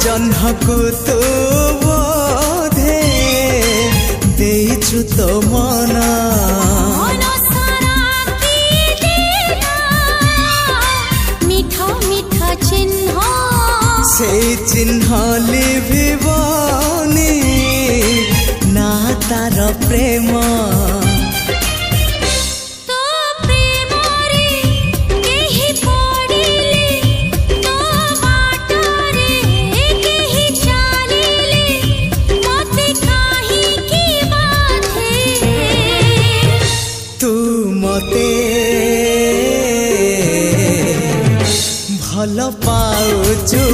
जह्नकु तू बोधे देइछु तो मना से चिन्ह लिभिबनी ना तार प्रेम तू मते भल पाउछु